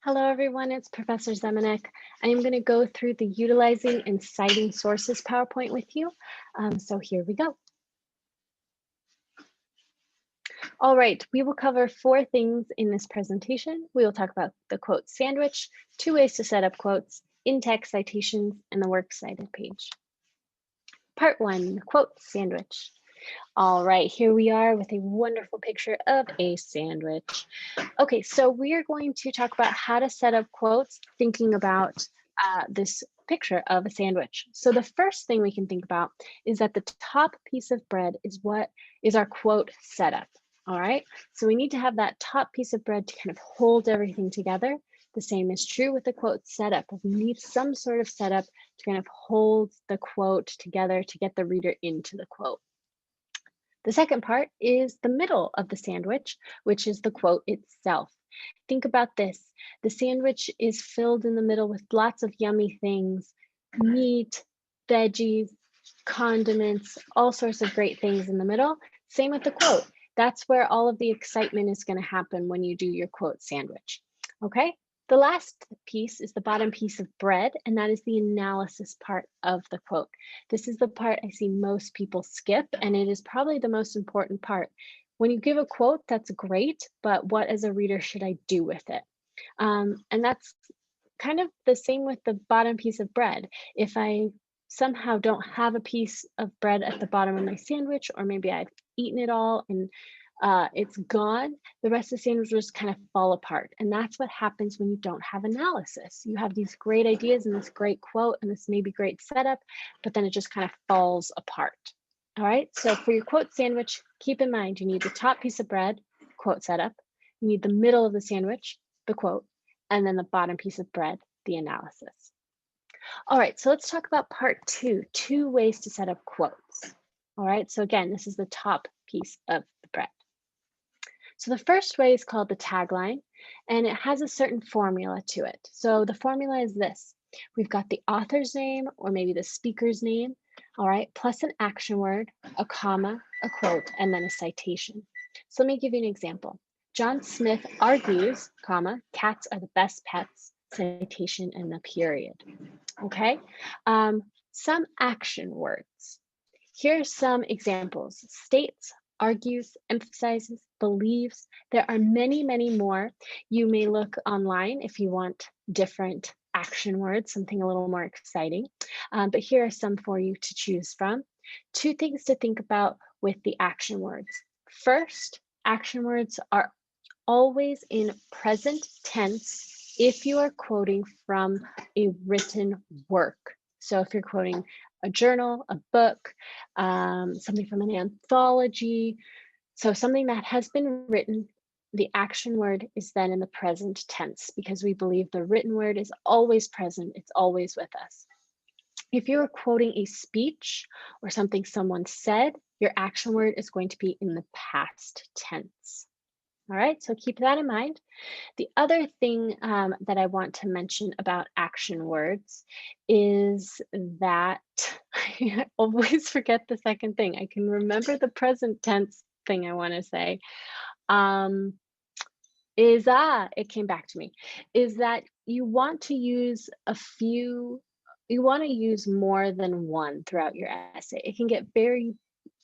Hello, everyone. It's Professor Zemanek. I am going to go through the utilizing and citing sources PowerPoint with you. So here we go. All right, we will cover 4 things in this presentation. We will talk about the quote sandwich, 2 ways to set up quotes, in-text citations, and the works cited page. Part 1, quote sandwich. All right, here we are with a wonderful picture of a sandwich. Okay, so we are going to talk about how to set up quotes thinking about this picture of a sandwich. So the first thing we can think about is that the top piece of bread is what is our quote setup. All right, so we need to have that top piece of bread to kind of hold everything together. The same is true with the quote setup. We need some sort of setup to kind of hold the quote together to get the reader into the quote. The second part is the middle of the sandwich, which is the quote itself. Think about this. The sandwich is filled in the middle with lots of yummy things, meat, veggies, condiments, all sorts of great things in the middle. Same with the quote. That's where all of the excitement is going to happen when you do your quote sandwich. Okay? The last piece is the bottom piece of bread, and that is the analysis part of the quote. This is the part I see most people skip, and it is probably the most important part. When you give a quote, that's great, but what as a reader should I do with it? And that's kind of the same with the bottom piece of bread. If I somehow don't have a piece of bread at the bottom of my sandwich, or maybe I've eaten it all and it's gone, the rest of the sandwich will just kind of fall apart. And that's what happens when you don't have analysis. You have these great ideas and this great quote and this maybe great setup, but then it just kind of falls apart. All right, so for your quote sandwich, keep in mind you need the top piece of bread, quote setup, you need the middle of the sandwich, the quote, and then the bottom piece of bread, the analysis. All right, so let's talk about part 2, 2 ways to set up quotes. All right, so again, this is the top piece of the bread. So the first way is called the tagline, and it has a certain formula to it. So the formula is this. We've got the author's name or maybe the speaker's name, all right, plus an action word, a comma, a quote, and then a citation. So let me give you an example. John Smith argues, comma, cats are the best pets, citation, and the period. Okay, some action words. Here are some examples. States, argues, emphasizes, believes. There are many, many more. You may look online if you want different action words, something a little more exciting. But here are some for you to choose from. 2 things to think about with the action words. First, action words are always in present tense if you are quoting from a written work. So if you're quoting a journal, a book, something from an anthology, so something that has been written, the action word is then in the present tense because we believe the written word is always present, it's always with us. If you're quoting a speech or something someone said, your action word is going to be in the past tense. All right, so keep that in mind. The other thing that I want to mention about action words is that I always forget the second thing. I can remember the present tense thing I want to say. It came back to me, is that you want to use you want to use more than one throughout your essay. It can get very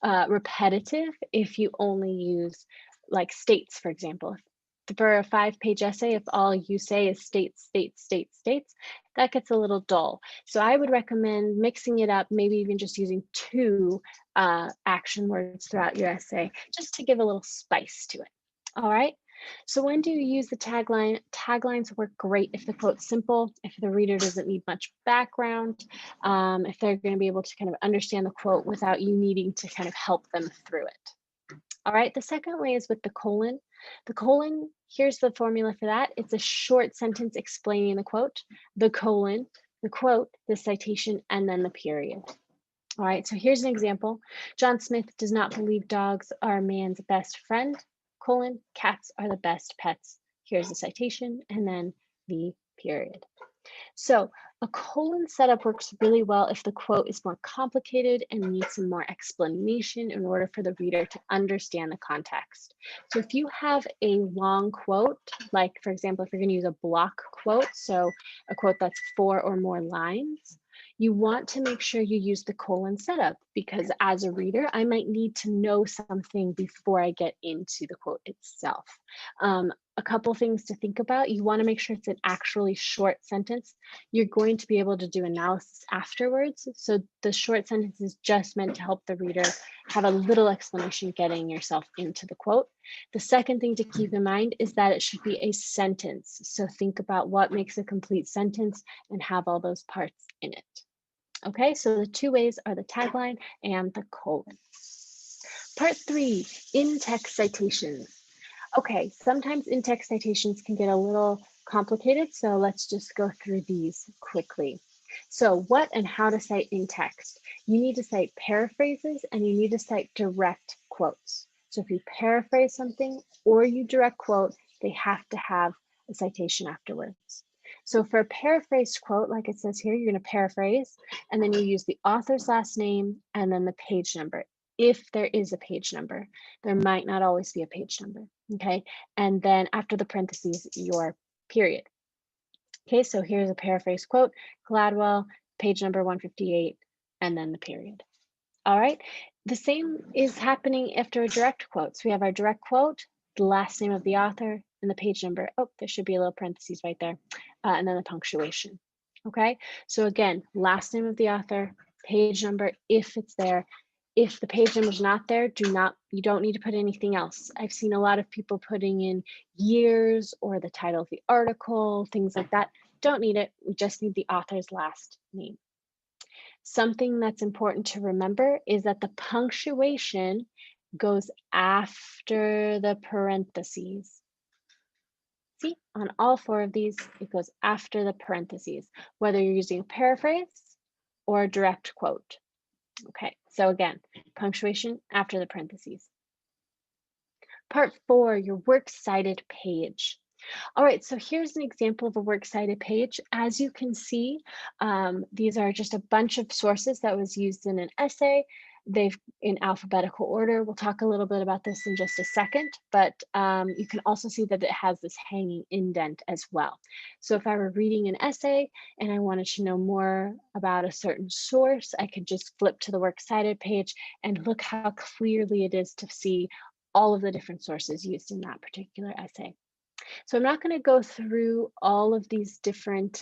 repetitive if you only use like states, for example. For a 5-page essay, if all you say is states, states, states, states, that gets a little dull. So I would recommend mixing it up, maybe even just using 2 action words throughout your essay, just to give a little spice to it. All right. So when do you use the tagline? Taglines work great if the quote's simple, if the reader doesn't need much background, if they're going to be able to kind of understand the quote without you needing to kind of help them through it. All right, the second way is with the colon. The colon, here's the formula for that. It's a short sentence explaining the quote, the colon, the quote, the citation, and then the period. All right, so here's an example. John Smith does not believe dogs are man's best friend, colon, cats are the best pets. Here's the citation, and then the period. So a colon setup works really well if the quote is more complicated and needs some more explanation in order for the reader to understand the context. So if you have a long quote, like for example, if you're going to use a block quote, so a quote that's 4 or more lines, you want to make sure you use the colon setup because as a reader, I might need to know something before I get into the quote itself. A couple things to think about. You want to make sure it's an actually short sentence. You're going to be able to do analysis afterwards. So the short sentence is just meant to help the reader have a little explanation getting yourself into the quote. The second thing to keep in mind is that it should be a sentence. So think about what makes a complete sentence and have all those parts in it. Okay, so the two ways are the tagline and the colon. Part 3, in-text citations. Okay, sometimes in-text citations can get a little complicated, so let's just go through these quickly. So what and how to cite in text. You need to cite paraphrases and you need to cite direct quotes. So if you paraphrase something or you direct quote, they have to have a citation afterwards. So for a paraphrased quote, like it says here, you're going to paraphrase and then you use the author's last name and then the page number. If there is a page number, there might not always be a page number. Okay, and then after the parentheses, your period. Okay, so here's a paraphrase quote, Gladwell, page number 158, and then the period. All right, the same is happening after a direct quote. So we have our direct quote, the last name of the author, and the page number. Oh, there should be a little parentheses right there, and then the punctuation. Okay, so again, last name of the author, page number, if it's there. If the page number is not there, you don't need to put anything else. I've seen a lot of people putting in years or the title of the article, things like that. Don't need it. We just need the author's last name. Something that's important to remember is that the punctuation goes after the parentheses. See, on all 4 of these, it goes after the parentheses, whether you're using a paraphrase or a direct quote. Okay, so again, punctuation after the parentheses. Part 4, your works cited page. All right, so here's an example of a works cited page. As you can see, these are just a bunch of sources that was used in an essay. They've in alphabetical order. We'll talk a little bit about this in just a second, but you can also see that it has this hanging indent as well. So if I were reading an essay and I wanted to know more about a certain source, I could just flip to the works cited page and look how clearly it is to see all of the different sources used in that particular essay. So I'm not going to go through all of these different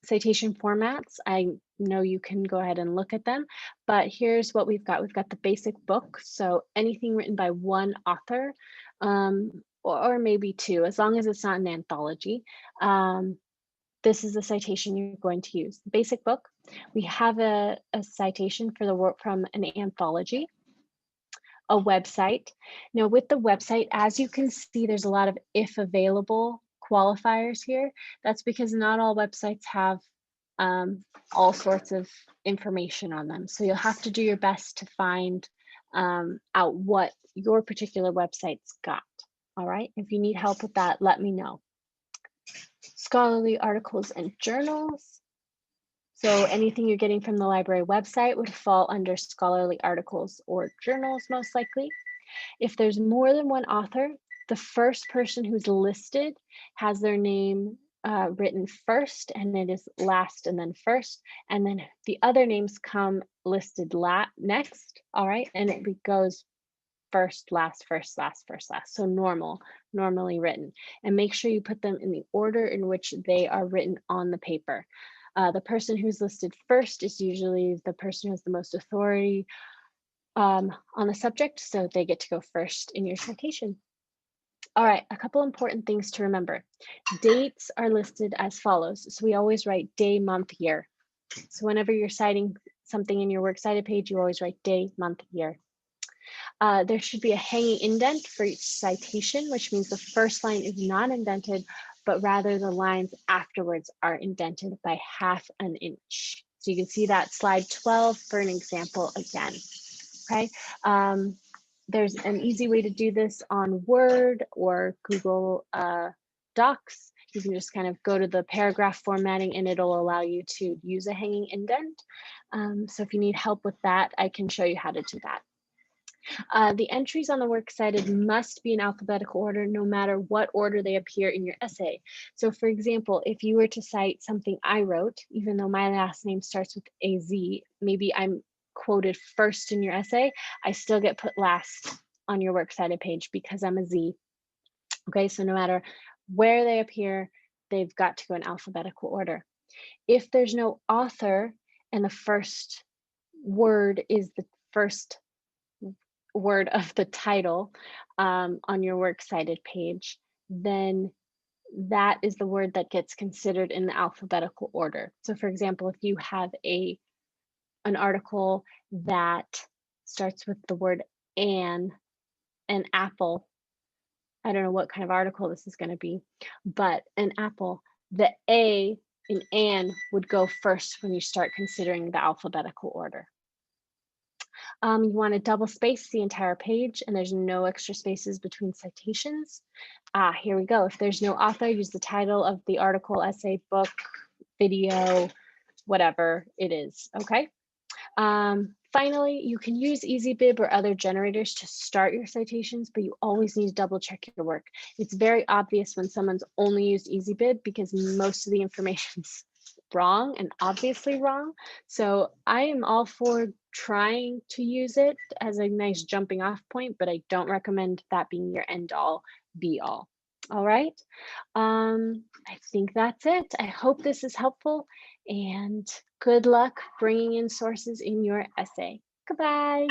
citation formats. I know you can go ahead and look at them, but here's what we've got. We've got the basic book, so anything written by one author, or maybe 2, as long as it's not an anthology. This is the citation you're going to use. The basic book, we have a citation for the work from an anthology. A website. Now with the website, as you can see, there's a lot of if available qualifiers here. That's because not all websites have all sorts of information on them. So you'll have to do your best to find out what your particular website's got. All right, if you need help with that, let me know. Scholarly articles and journals. So anything you're getting from the library website would fall under scholarly articles or journals, most likely. If there's more than one author, the first person who's listed has their name written first, and it is last and then first, and then the other names come listed next, all right? And it goes first, last, first, last, first, last. So normally written. And make sure you put them in the order in which they are written on the paper. The person who's listed first is usually the person who has the most authority on the subject, so they get to go first in your citation. All right, a couple important things to remember. Dates are listed as follows. So we always write day, month, year. So whenever you're citing something in your works cited page, you always write day, month, year. There should be a hanging indent for each citation, which means the first line is not indented, but rather the lines afterwards are indented by 1/2 inch. So you can see that slide 12 for an example again. Okay, there's an easy way to do this on Word or Google Docs. You can just kind of go to the paragraph formatting and it'll allow you to use a hanging indent. So if you need help with that, I can show you how to do that. The entries on the works cited must be in alphabetical order, no matter what order they appear in your essay. So for example, if you were to cite something I wrote, even though my last name starts with a Z, maybe I'm quoted first in your essay, I still get put last on your works cited page because I'm a Z. Okay, so no matter where they appear, they've got to go in alphabetical order. If there's no author and the first word is the first word of the title on your works cited page, then that is the word that gets considered in the alphabetical order. So for example, if you have an article that starts with the word an apple, I don't know what kind of article this is going to be, but an apple, the A in an would go first when you start considering the alphabetical order. You want to double space the entire page and there's no extra spaces between citations. Here we go. If there's no author, use the title of the article, essay, book, video, whatever it is, okay? Finally, you can use EasyBib or other generators to start your citations, but you always need to double check your work. It's very obvious when someone's only used EasyBib because most of the information's wrong and obviously wrong. So I am all for trying to use it as a nice jumping off point, but I don't recommend that being your end all be all. All right. I think that's it. I hope this is helpful and good luck bringing in sources in your essay. Goodbye.